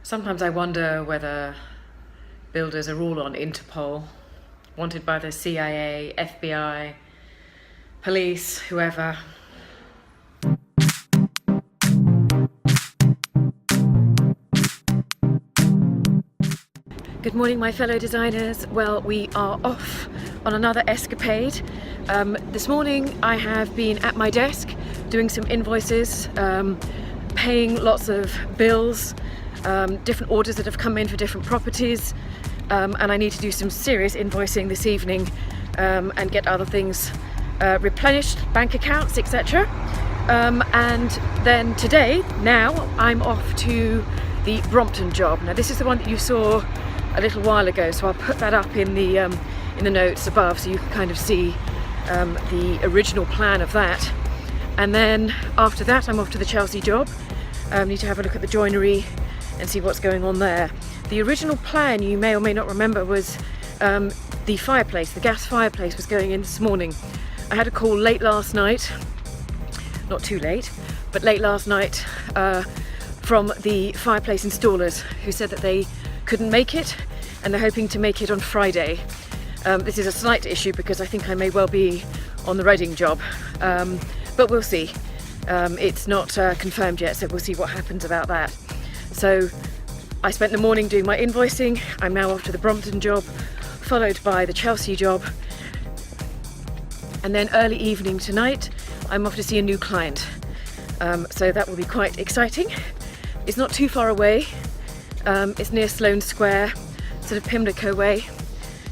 Sometimes I wonder whether builders are all on Interpol, wanted by the CIA, FBI, police, whoever. Good morning, my fellow designers. Well, we are off on another escapade. This morning I have been at my desk doing some invoices, paying lots of bills, different orders that have come in for different properties, and I need to do some serious invoicing this evening and get other things replenished, bank accounts, etc. And then today, now, I'm off to the Brompton job. Now this is the one that you saw a little while ago, so I'll put that up in the notes above so you can kind of see the original plan of that. And then after that I'm off to the Chelsea job. Need to have a look at the joinery and see what's going on there. The original plan, you may or may not remember, was the fireplace, the gas fireplace was going in this morning. I had a call late last night, not too late, but late last night from the fireplace installers who said that they couldn't make it and they're hoping to make it on Friday. This is a slight issue because I think I may well be on the Reading job, but we'll see. It's not confirmed yet, so we'll see what happens about that. So I spent the morning doing my invoicing. I'm now off to the Brompton job, followed by the Chelsea job, and then early evening tonight I'm off to see a new client. So that will be quite exciting. It's not too far away. It's near Sloane Square, sort of Pimlico way,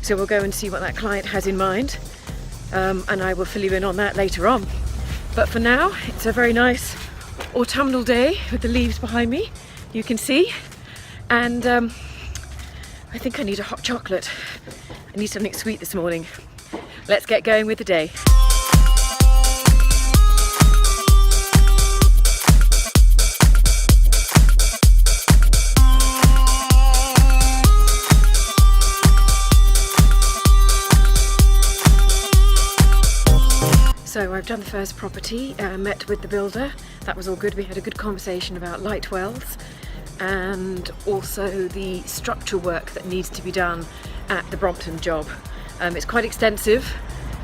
so we'll go and see what that client has in mind, and I will fill you in on that later on. But for now, it's a very nice autumnal day with the leaves behind me, you can see, and I think I need a hot chocolate. I need something sweet this morning. Let's get going with the day. So I've done the first property, met with the builder. That was all good. We had a good conversation about light wells and also the structure work that needs to be done at the Brompton job. It's quite extensive.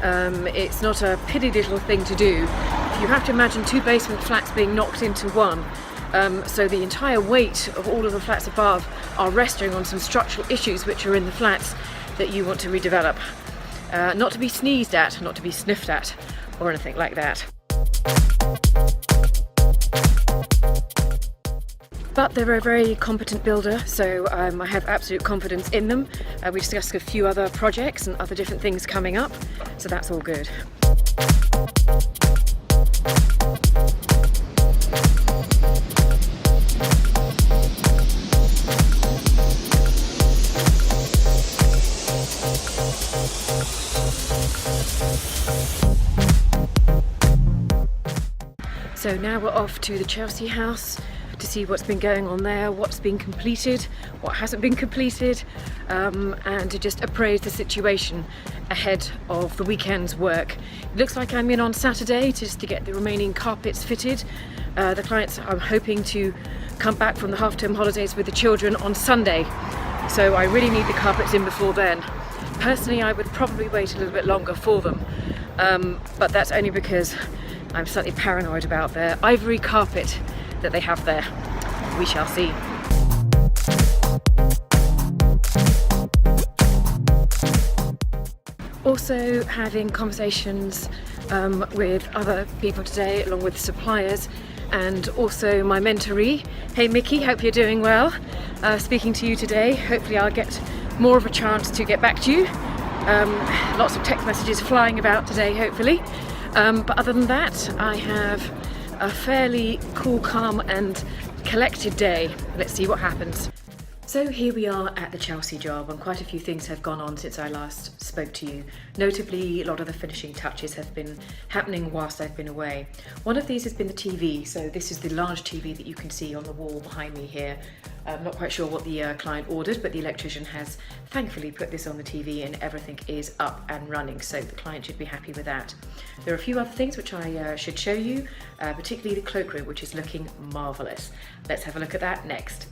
It's not a pitty little thing to do. You have to imagine two basement flats being knocked into one. So the entire weight of all of the flats above are resting on some structural issues which are in the flats that you want to redevelop. Not to be sneezed at, not to be sniffed at, or anything like that. But they're a very competent builder, so I have absolute confidence in them. We discussed a few other projects and other different things coming up, so that's all good. So now we're off to the Chelsea house to see what's been going on there, what's been completed, what hasn't been completed, and to just appraise the situation ahead of the weekend's work. It looks like I'm in on Saturday just to get the remaining carpets fitted. The clients, I'm hoping to come back from the half-term holidays with the children on Sunday, so I really need the carpets in before then. Personally, I would probably wait a little bit longer for them, but that's only because I'm slightly paranoid about their ivory carpet that they have there. We shall see. Also having conversations with other people today, along with suppliers, and also my mentoree. Hey Mickey, hope you're doing well. Speaking to you today. Hopefully I'll get more of a chance to get back to you. Lots of text messages flying about today, hopefully. But other than that, I have a fairly cool, calm and collected day. Let's see what happens. So here we are at the Chelsea job, and quite a few things have gone on since I last spoke to you. Notably, a lot of the finishing touches have been happening whilst I've been away. One of these has been the TV, so this is the large TV that you can see on the wall behind me here. I'm not quite sure what the client ordered, but the electrician has thankfully put this on the TV and everything is up and running, so the client should be happy with that. There are a few other things which I should show you, particularly the cloakroom, which is looking marvellous. Let's have a look at that next.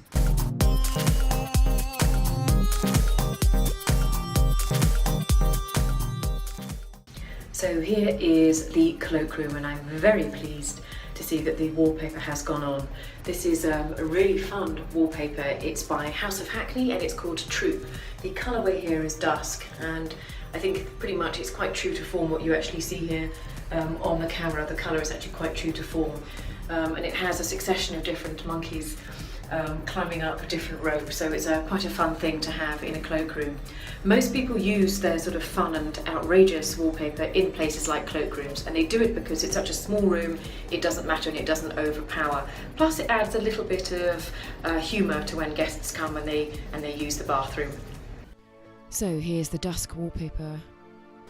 So here is the cloakroom, and I'm very pleased to see that the wallpaper has gone on. This is a really fun wallpaper. It's by House of Hackney and it's called Troop. The colourway here is dusk, and I think pretty much it's quite true to form what you actually see here on the camera. The colour is actually quite true to form, and it has a succession of different monkeys climbing up different ropes, so it's quite a fun thing to have in a cloakroom. Most people use their sort of fun and outrageous wallpaper in places like cloakrooms, and they do it because it's such a small room, it doesn't matter and it doesn't overpower. Plus it adds a little bit of humour to when guests come and they use the bathroom. So here's the dusk wallpaper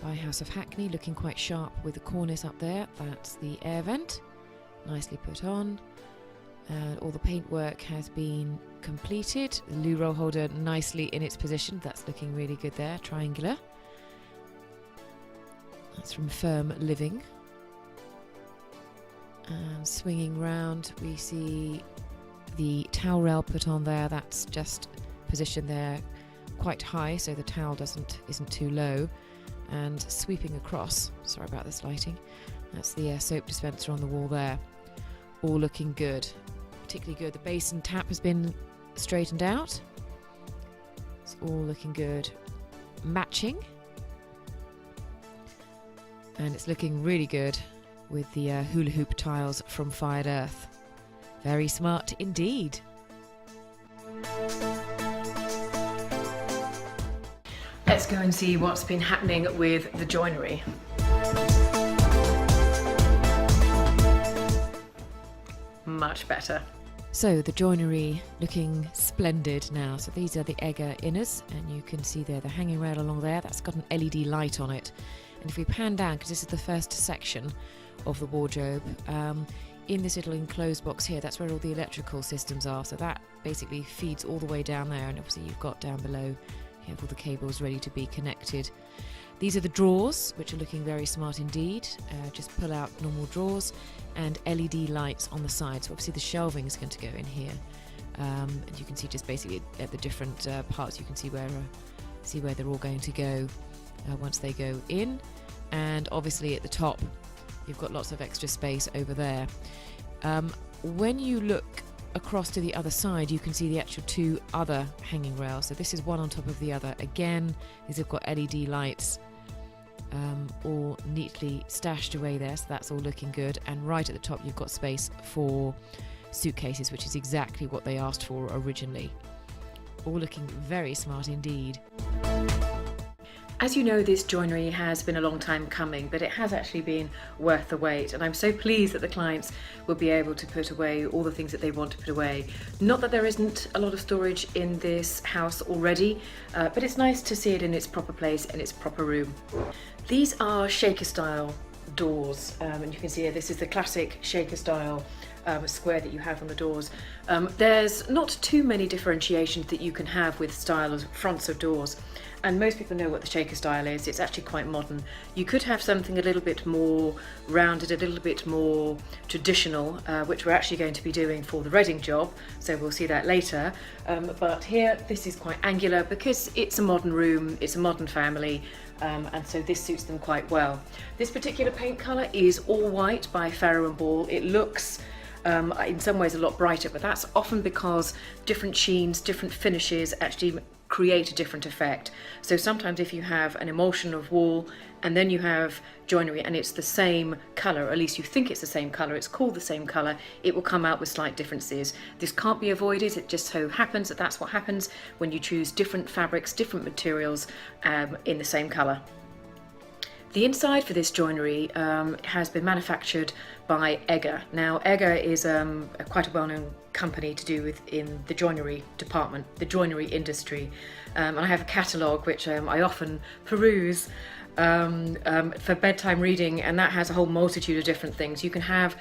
by House of Hackney, looking quite sharp with the cornice up there. That's the air vent, nicely put on. And all the paintwork has been completed. The loo roll holder nicely in its position. That's looking really good there, triangular. That's from Firm Living. And swinging round, we see the towel rail put on there. That's just positioned there quite high, so the towel isn't too low. And sweeping across, sorry about this lighting, that's the soap dispenser on the wall there. All looking good. Particularly good. The basin tap has been straightened out. It's all looking good. Matching. And it's looking really good with the hula hoop tiles from Fired Earth. Very smart indeed. Let's go and see what's been happening with the joinery. Much better. So the joinery looking splendid now. So these are the Egger inners, and you can see there the hanging rail along there. That's got an LED light on it. And if we pan down, because this is the first section of the wardrobe, in this little enclosed box here, that's where all the electrical systems are. So that basically feeds all the way down there, and obviously you've got down below, you have all the cables ready to be connected. These are the drawers, which are looking very smart indeed. Just pull out normal drawers and LED lights on the side. So obviously the shelving is going to go in here. And you can see just basically at the different parts, you can see where they're all going to go once they go in. And obviously at the top, you've got lots of extra space over there. When you look across to the other side, you can see the actual two other hanging rails. So this is one on top of the other. Again, these have got LED lights all neatly stashed away there, so that's all looking good. And right at the top you've got space for suitcases, which is exactly what they asked for originally. All looking very smart indeed. As you know, this joinery has been a long time coming, but it has actually been worth the wait, and I'm so pleased that the clients will be able to put away all the things that they want to put away. Not that there isn't a lot of storage in this house already, but it's nice to see it in its proper place, in its proper room. These are shaker style doors, and you can see here this is the classic shaker style square that you have on the doors. There's not too many differentiations that you can have with style of fronts of doors, and most people know what the shaker style is. It's actually quite modern. You could have something a little bit more rounded, a little bit more traditional, which we're actually going to be doing for the Reading job, so we'll see that later. But here this is quite angular because it's a modern room, it's a modern family, and so this suits them quite well. This particular paint colour is all white by Farrow & Ball. It looks in some ways a lot brighter, but that's often because different sheens, different finishes actually create a different effect. So sometimes if you have an emulsion of wall and then you have joinery and it's the same colour, or at least you think it's the same colour, it's called the same colour, it will come out with slight differences. This can't be avoided. It just so happens that that's what happens when you choose different fabrics, different materials in the same colour. The inside for this joinery has been manufactured by Egger. Now, Egger is quite a well-known company to do with in the joinery department, the joinery industry. And I have a catalogue which I often peruse for bedtime reading, and that has a whole multitude of different things. You can have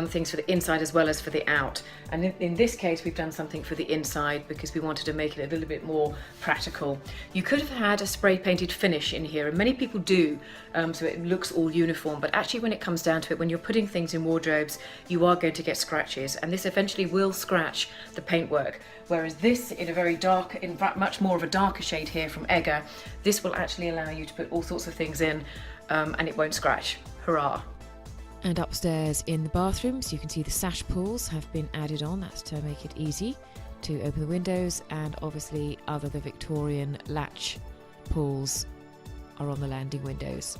things for the inside as well as for the out, and in this case we've done something for the inside because we wanted to make it a little bit more practical. You could have had a spray painted finish in here, and many people do, so it looks all uniform, but actually when it comes down to it, when you're putting things in wardrobes, you are going to get scratches, and this eventually will scratch the paintwork. Whereas this, in a very dark, in fact much more of a darker shade here from Egger, this will actually allow you to put all sorts of things in and it won't scratch. Hurrah! And upstairs in the bathrooms, you can see the sash pulls have been added on. That's to make it easy to open the windows, and obviously the Victorian latch pulls are on the landing windows.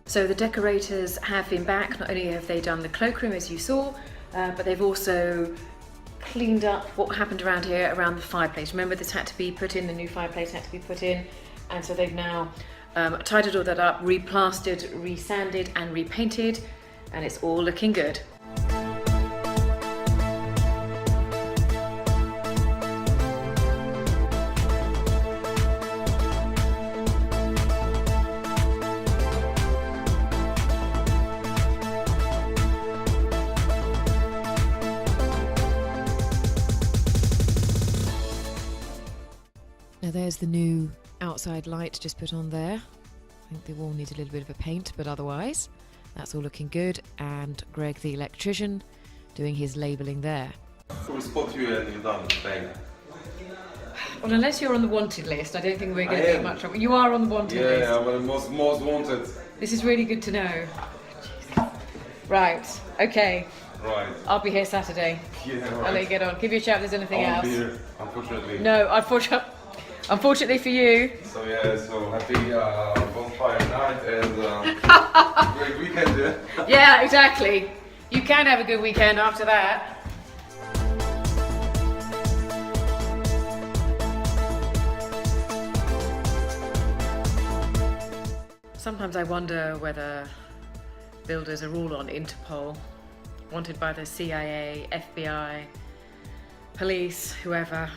So the decorators have been back. Not only have they done the cloakroom as you saw, but they've also cleaned up what happened around here around the fireplace. Remember, this had to be put in, the new fireplace had to be put in, and so they've now tidied all that up, replastered, resanded and repainted, and it's all looking good. Now there's the new outside light just put on there. I think they all need a little bit of a paint, but otherwise that's all looking good. And Greg, the electrician, doing his labelling there. We spot you and you're done, bang. Well, unless you're on the wanted list, I don't think we're going to get much trouble. You are on the wanted list. Yeah, I'm the most wanted. This is really good to know. Right, okay. Right. I'll be here Saturday. Yeah, right. I'll let you get on. Give you a shout if there's anything I won't else. be here, unfortunately. No, unfortunately for you. So yeah, so happy bonfire night and great weekend, yeah? Yeah, exactly. You can have a good weekend after that. Sometimes I wonder whether builders are all on Interpol, wanted by the CIA, FBI, police, whoever.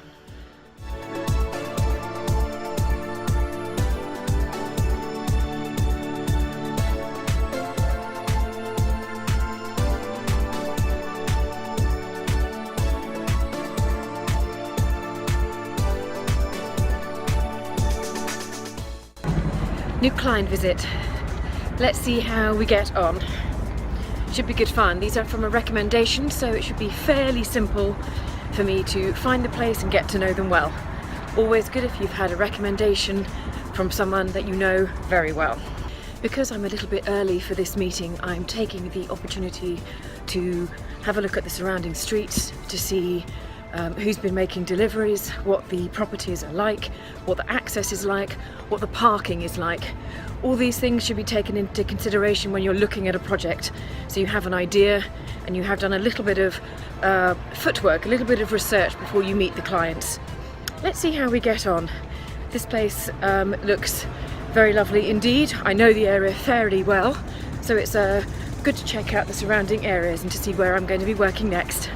New client visit. Let's see how we get on. Should be good fun. These are from a recommendation, so it should be fairly simple for me to find the place and get to know them well. Always good if you've had a recommendation from someone that you know very well. Because I'm a little bit early for this meeting, I'm taking the opportunity to have a look at the surrounding streets to see who's been making deliveries, what the properties are like, what the access is like, what the parking is like. All these things should be taken into consideration when you're looking at a project, so you have an idea and you have done a little bit of footwork, a little bit of research before you meet the clients. Let's see how we get on. This place looks very lovely indeed. I know the area fairly well, so it's good to check out the surrounding areas and to see where I'm going to be working next.